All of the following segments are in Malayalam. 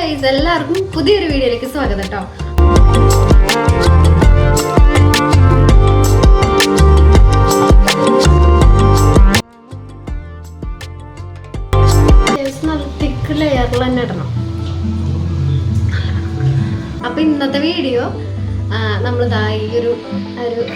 ഗൈസ്, എല്ലാവർക്കും പുതിയൊരു വീഡിയോയിലേക്ക് സ്വാഗതം കേട്ടോ. നല്ല തിക്ക് ലെയറിൽ തന്നെ ഇടണം. അപ്പൊ ഇന്നത്തെ വീഡിയോ നമ്മളിതാ ഈ ഒരു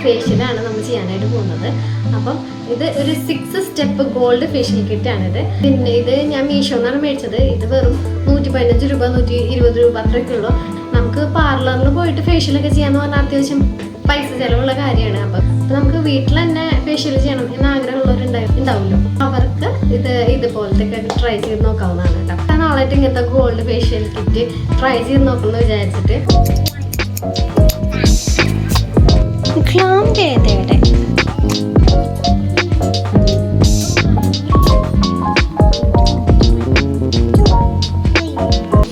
ഫേഷ്യലാണ് നമ്മൾ ചെയ്യാനായിട്ട് പോകുന്നത്. അപ്പം ഇത് ഒരു 6 സ്റ്റെപ്പ് ഗോൾഡ് ഫേഷ്യൽ കിറ്റാണിത്. പിന്നെ ഇത് ഞാൻ മീഷോന്നാണ് മേടിച്ചത്. ഇത് വെറും 115 രൂപ 120 രൂപ അത്രയൊക്കെ ഉള്ളൂ. നമുക്ക് പാർലറിൽ പോയിട്ട് ഫേഷ്യലൊക്കെ ചെയ്യാന്ന് പറഞ്ഞാൽ അത്യാവശ്യം പൈസ ചിലവുള്ള കാര്യമാണ്. അപ്പം നമുക്ക് വീട്ടിൽ തന്നെ ഫേഷ്യൽ ചെയ്യണം എന്ന് ആഗ്രഹമുള്ളവരുണ്ടാവുമല്ലോ, അവർക്ക് ഇതുപോലത്തെ ട്രൈ ചെയ്ത് നോക്കാവുന്നതാണ് കേട്ടോ. നാളായിട്ട് ഇങ്ങനത്തെ ഗോൾഡ് ഫേഷ്യൽ കിറ്റ് ട്രൈ ചെയ്ത് നോക്കണമെന്ന് വിചാരിച്ചിട്ട്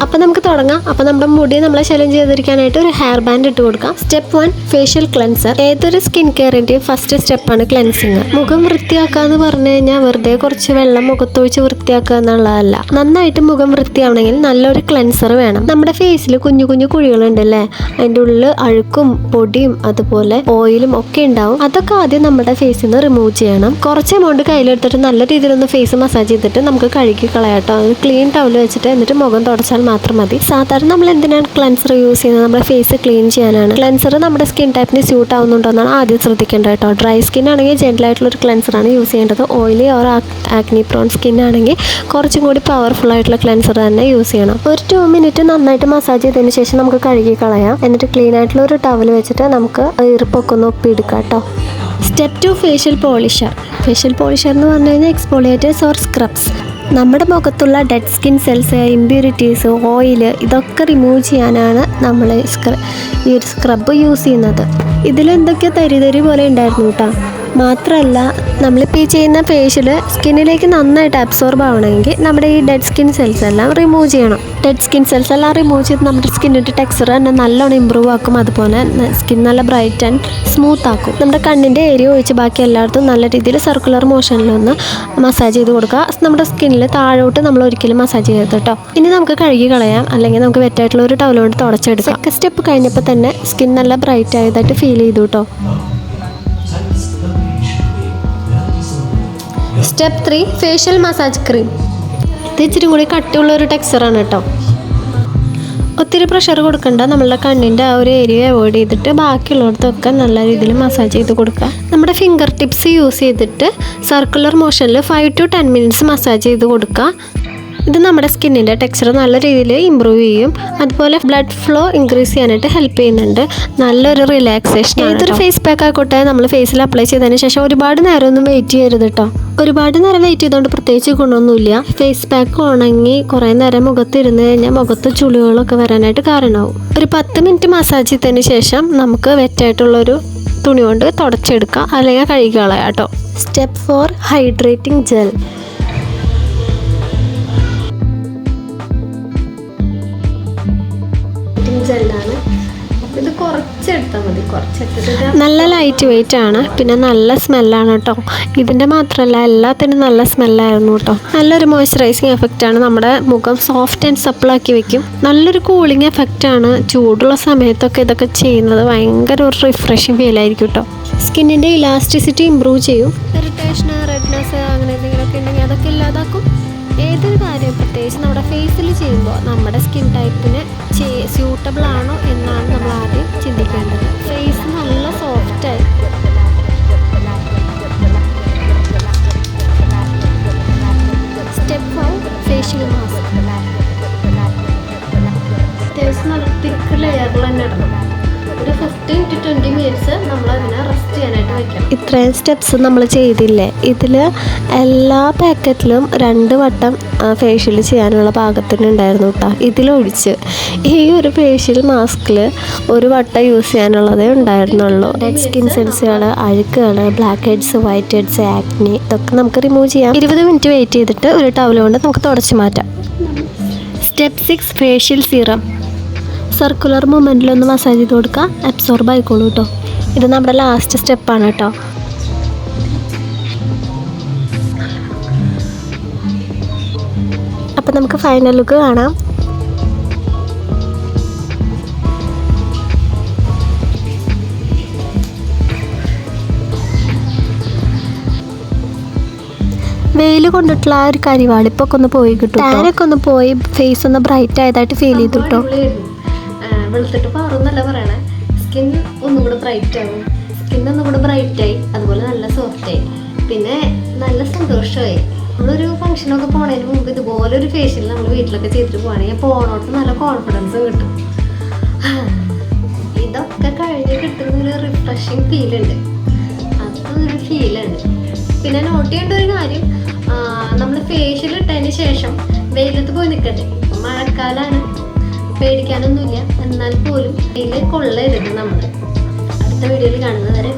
അപ്പം നമുക്ക് തുടങ്ങാം. അപ്പം നമ്മുടെ മുടി നമ്മളെ ചലഞ്ച് ചെയ്തിരിക്കാനായിട്ട് ഒരു ഹെയർ ബാൻഡ് ഇട്ട് കൊടുക്കാം. Step 1 facial cleanser. ഏതൊരു സ്കിൻ കെയറിൻ്റെയും ഫസ്റ്റ് സ്റ്റെപ്പാണ് ക്ലെൻസിങ്. മുഖം വൃത്തിയാക്കുക എന്ന് പറഞ്ഞു കഴിഞ്ഞാൽ വെറുതെ കുറച്ച് വെള്ളം മുഖത്തൊഴിച്ച് വൃത്തിയാക്കുക എന്നുള്ളതല്ല. നന്നായിട്ട് മുഖം വൃത്തിയാവണമെങ്കിൽ നല്ലൊരു ക്ലെൻസർ വേണം. നമ്മുടെ ഫേസിൽ കുഞ്ഞു കുഞ്ഞു കുഴികളുണ്ടല്ലേ, അതിൻ്റെ ഉള്ളിൽ അഴുക്കും പൊടിയും അതുപോലെ ഓയിലും ഒക്കെ ഉണ്ടാവും. അതൊക്കെ ആദ്യം നമ്മുടെ ഫേസിൽ നിന്ന് റിമൂവ് ചെയ്യണം. കുറച്ച് എമൗണ്ട് കയ്യിലെടുത്തിട്ട് നല്ല രീതിയിലൊന്ന് ഫേസ് മസാജ് ചെയ്തിട്ട് നമുക്ക് കഴുകി കളയാട്ടോ. ക്ലീൻ ടവൽ വെച്ചിട്ട് എന്നിട്ട് മുഖം തുടച്ചാൽ മാത്രം മതി. സാധാരണ നമ്മൾ എന്തിനാണ് ക്ലെൻസർ യൂസ് ചെയ്യുന്നത്? നമ്മുടെ ഫേസ് ക്ലീൻ ചെയ്യാനാണ്. ക്ലെൻസർ നമ്മുടെ സ്കിൻ ടൈപ്പിന് സ്യൂട്ട് ആവുന്നുണ്ടോ എന്നാണ് ആദ്യം ശ്രദ്ധിക്കേണ്ടത് കേട്ടോ. ഡ്രൈ സ്കിൻ ആണെങ്കിൽ ജെന്റിൽ ആയിട്ടുള്ള ഒരു ക്ലെൻസറാണ് യൂസ് ചെയ്യേണ്ടത്. Oily or acne prone skin ആണെങ്കിൽ കുറച്ചും കൂടി പവർഫുൾ ആയിട്ടുള്ള ക്ലെൻസർ തന്നെ യൂസ് ചെയ്യണം. ഒരു 2 മിനിറ്റ് നന്നായിട്ട് മസാജ് ചെയ്തതിന് ശേഷം നമുക്ക് കഴുകി കളയാം. എന്നിട്ട് ക്ലീൻ ആയിട്ടുള്ള ഒരു ടവൽ വെച്ചിട്ട് നമുക്ക് ഈർപ്പൊക്കെ ഒന്ന് ഒപ്പിയെടുക്കാം കേട്ടോ. Step 2 facial polisher. Facial polisher എന്ന് പറഞ്ഞു കഴിഞ്ഞാൽ എക്സ്ഫോളിയേറ്റേഴ്സ് ഓർ സ്ക്രബ്സ്. നമ്മുടെ മുഖത്തുള്ള dead skin cells, impurities, oil ഇതൊക്കെ റിമൂവ് ചെയ്യാനാണ് നമ്മൾ ഈ ഒരു സ്ക്രബ് യൂസ് ചെയ്യുന്നത്. ഇതിലെന്തൊക്കെയോ തരി പോലെ ഉണ്ടായിരുന്നു കേട്ടോ. മാത്രമല്ല നമ്മളിപ്പോൾ ഈ ചെയ്യുന്ന ഫേഷ്യൽ സ്കിന്നിലേക്ക് നന്നായിട്ട് അബ്സോർബ് ആവണമെങ്കിൽ നമ്മുടെ ഈ ഡെഡ് സ്കിൻ സെൽസ് എല്ലാം റിമൂവ് ചെയ്യണം. ഡെഡ് സ്കിൻ സെൽസ് എല്ലാം റിമൂവ് ചെയ്ത് നമ്മുടെ സ്കിന്നിൻ്റെ ടെക്സ്ചർ തന്നെ നല്ലോണം ഇമ്പ്രൂവ് ആക്കും. അതുപോലെ സ്കിൻ നല്ല ബ്രൈറ്റ് ആൻഡ് സ്മൂത്ത് ആക്കും. നമ്മുടെ കണ്ണിൻ്റെ ഏരിയ ഒഴിച്ച് ബാക്കി എല്ലായിടത്തും നല്ല രീതിയിൽ സർക്കുലർ മോഷനിലൊന്ന് മസാജ് ചെയ്ത് കൊടുക്കുക. നമ്മുടെ സ്കിന്നിൽ താഴോട്ട് നമ്മൾ ഒരിക്കലും മസാജ് ചെയ്യരുത് കേട്ടോ. ഇനി നമുക്ക് കഴുകി കളയാം, അല്ലെങ്കിൽ നമുക്ക് വെറ്റായിട്ടുള്ള ഒരു ടവൽ കൊണ്ട് തുടച്ചെടുക്കാം. സെക്കൻഡ് സ്റ്റെപ്പ് കഴിഞ്ഞപ്പോൾ തന്നെ സ്കിൻ നല്ല ബ്രൈറ്റ് ആയതായിട്ട് ഫീൽ ചെയ്തു കേട്ടോ. Step 3 facial massage cream. ഇത് ഇച്ചിരി കൂടി കട്ടിയുള്ള ഒരു ടെക്സ്ചറാണ് കേട്ടോ. ഒത്തിരി പ്രഷർ കൊടുക്കണ്ട. നമ്മളുടെ കണ്ണിൻ്റെ ആ ഒരു ഏരിയ അവോയ്ഡ് ചെയ്തിട്ട് ബാക്കിയുള്ളിടത്തൊക്കെ നല്ല രീതിയിൽ മസാജ് ചെയ്ത് കൊടുക്കുക. നമ്മുടെ ഫിംഗർ ടിപ്സ് യൂസ് ചെയ്തിട്ട് സർക്കുലർ മോഷനിൽ 5 to 10 മിനിറ്റ്സ് മസാജ് ചെയ്ത് കൊടുക്കുക. ഇത് നമ്മുടെ സ്കിന്നിൻ്റെ ടെക്സ്ചർ നല്ല രീതിയിൽ ഇമ്പ്രൂവ് ചെയ്യും. അതുപോലെ ബ്ലഡ് ഫ്ലോ ഇൻക്രീസ് ചെയ്യാനായിട്ട് ഹെൽപ്പ് ചെയ്യുന്നുണ്ട്. നല്ലൊരു റിലാക്സേഷൻ. ഏതൊരു ഫേസ് പാക്ക് ആയിക്കോട്ടെ നമ്മൾ ഫേസിൽ അപ്ലൈ ചെയ്തതിന് ശേഷം ഒരുപാട് നേരം ഒന്നും വെയിറ്റ് ചെയ്യരുത് കേട്ടോ. ഒരുപാട് നേരം വെയിറ്റ് ചെയ്തുകൊണ്ട് പ്രത്യേകിച്ച് ഗുണമൊന്നുമില്ല. ഫേസ് പാക്ക് ഉണങ്ങി കുറേ നേരം മുഖത്തിരുന്ന് കഴിഞ്ഞാൽ മുഖത്ത് ചുളികളൊക്കെ വരാനായിട്ട് കാരണമാവും. ഒരു 10 മിനിറ്റ് മസാജ് ചെയ്തതിന് ശേഷം നമുക്ക് വെറ്റായിട്ടുള്ളൊരു തുണി കൊണ്ട് തുടച്ചെടുക്കാം, അല്ലെങ്കിൽ കഴുകി കളയാം കേട്ടോ. Step 4 hydrating gel. ജെല്ലാണ്. ഇത് കുറച്ചെടുത്താൽ മതി. നല്ല ലൈറ്റ് വെയിറ്റ് ആണ്, പിന്നെ നല്ല സ്മെല്ലാണ് കേട്ടോ. ഇതിൻ്റെ മാത്രമല്ല എല്ലാത്തിനും നല്ല സ്മെല്ലായിരുന്നു കേട്ടോ. നല്ലൊരു മോയ്സ്ചറൈസിങ് എഫക്റ്റാണ്. നമ്മുടെ മുഖം സോഫ്റ്റ് ആൻഡ് സപ്പിളാക്കി വെക്കും. നല്ലൊരു കൂളിംഗ് എഫക്റ്റാണ്. ചൂടുള്ള സമയത്തൊക്കെ ഇതൊക്കെ ചെയ്യുന്നത് ഭയങ്കര ഒരു റിഫ്രഷിങ് ഫീൽ ആയിരിക്കും കേട്ടോ. സ്കിന്നിൻ്റെ ഇലാസ്റ്റിസിറ്റി ഇമ്പ്രൂവ് ചെയ്യും. ഇറിറ്റേഷൻ, റെഡ്നെസ് അങ്ങനെ എന്തെങ്കിലുമൊക്കെ ഉണ്ടെങ്കിൽ അതൊക്കെ ഇല്ലാതാക്കും. ഏതൊരു കാര്യം പ്രത്യേകിച്ച് നമ്മുടെ ഫേസിൽ ചെയ്യുമ്പോൾ നമ്മുടെ സ്കിൻ ടൈപ്പിന് സ്യൂട്ടബിൾ ആണോ എന്നാണ് നമ്മൾ ആദ്യം ചിന്തിക്കേണ്ടത്. ഫേസ് നല്ല സോഫ്റ്റായി. Step 5 facial mask. അത്യാവശ്യം നല്ല തിക്ക് ലെയറിൽ തന്നെ ഇടണം. ഒരു 15 to 20 മിനിറ്റ്സ് നമ്മൾ അതിനെ റെസ്റ്റ് ചെയ്യാനായിട്ട് വയ്ക്കണം. ഇത്രയും സ്റ്റെപ്സ് നമ്മൾ ചെയ്തില്ലേ, ഇതിൽ എല്ലാ പാക്കറ്റിലും 2 വട്ടം ഫേഷ്യൽ ചെയ്യാനുള്ള പാകത്തിനുണ്ടായിരുന്നു കേട്ടോ. ഇതിലൊഴിച്ച് ഈ ഒരു ഫേഷ്യൽ മാസ്കിൽ 1 വട്ടം യൂസ് ചെയ്യാനുള്ളതേ ഉണ്ടായിരുന്നുള്ളൂ. ഡെഡ് സ്കിൻ സെൽസുകൾ, അഴുക്കുകൾ, blackheads, whiteheads, acne ഇതൊക്കെ നമുക്ക് റിമൂവ് ചെയ്യാം. 20 മിനിറ്റ് വെയിറ്റ് ചെയ്തിട്ട് ഒരു ടവൽ കൊണ്ട് നമുക്ക് തുടച്ച് മാറ്റാം. Step 6 facial serum. സർക്കുലർ മൂവ്മെൻറ്റിലൊന്ന് മസാജ് ചെയ്ത് കൊടുക്കുക, അബ്സോർബ് ആയിക്കോളൂ കേട്ടോ. ഇത് നമ്മുടെ ലാസ്റ്റ് സ്റ്റെപ്പാണ് കേട്ടോ. അപ്പോൾ നമുക്ക് ഫൈനൽ ലുക്ക് കാണാം. വെയിൽ കൊണ്ടിട്ടുള്ള ആ ഒരു കരിവാളിപ്പൊക്കെ ഒന്ന് പോയി കിട്ടും. ടാനൊക്കെ ഒന്ന് പോയി ഫേസ് ഒന്ന് ബ്രൈറ്റ് ആയതായിട്ട് ഫീൽ ചെയ്തു കേട്ടോ. വെളുത്തിട്ട് പാറൊന്നല്ല പറയണേ, സ്കിൻ ഒന്നും കൂടെ ബ്രൈറ്റ് ആവും. സ്കിൻ ഒന്നും കൂടെ ബ്രൈറ്റ് ആയി, അതുപോലെ നല്ല സോഫ്റ്റ് ആയി, പിന്നെ നല്ല സന്തോഷമായി. നമ്മളൊരു ഫംഗ്ഷനൊക്കെ പോണതിന് മുമ്പ് ഇതുപോലെ ഒരു ഫേഷ്യൽ നമ്മൾ വീട്ടിലൊക്കെ ചെയ്തിട്ട് പോകണമെങ്കിൽ പോണോട്ട് നല്ല കോൺഫിഡൻസ് കിട്ടും. ഇതൊക്കെ കഴിഞ്ഞ് കിട്ടുന്ന ഒരു റിഫ്രഷിങ് ഫീലുണ്ട്, അതൊരു ഫീലുണ്ട്. പിന്നെ നോട്ട് ചെയ്യേണ്ട ഒരു കാര്യം, നമ്മൾ ഫേഷ്യൽ ഇട്ടതിന് ശേഷം വെയിലത്ത് പോയി നിൽക്കട്ടെ. മഴക്കാലമാണ്, പേടിക്കാനൊന്നുമില്ല, എന്നാൽ പോലും വെയിൽ കൊള്ളരുത്. നമ്മൾ അടുത്ത വീഡിയോയിൽ കാണുന്നത് വരെ